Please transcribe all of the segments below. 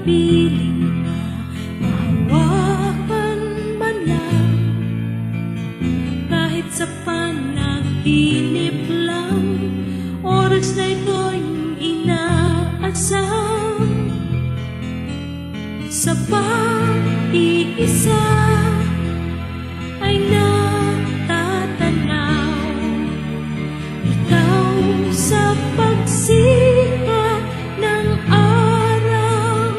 kapiling na mahawakan man lang, kahit sa panaginip lang, oras na ito'y inaasam. Sa pag-iisa ay natatanaw, ikaw sa pagsikat ng araw.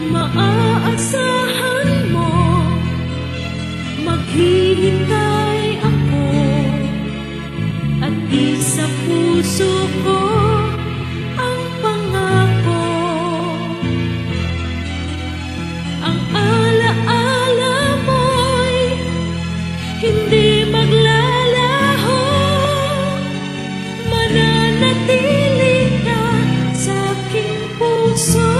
Maaasahan mo, maghihintay ako, at di sa puso ko ang pangako. Ang alaala mo'y hindi maglalaho, mananatili ka sa aking puso,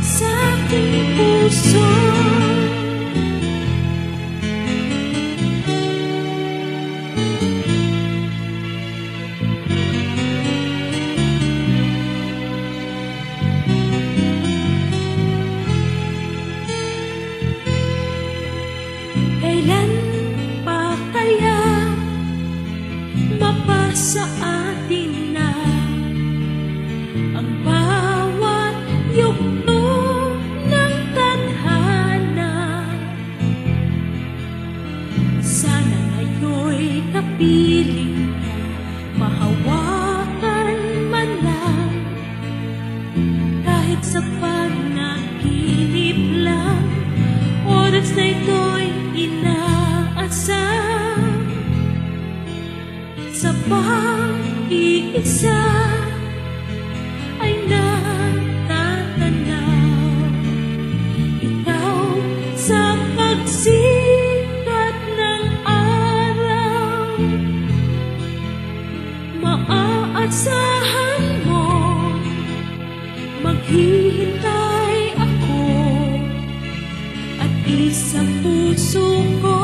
sa aking puso. Kailan pa kaya mapasa atin na ang bawat yugto ng tadhana? Sana ngayon'y kapiling na mahawakan man lang, kahit sa panaginip lang, oras na ito'y inaasam. Sa pag-iisa ay natatanaw, ikaw sa pagsikat ng araw. Maaasahan mo, maghihintay ako, at isang puso ko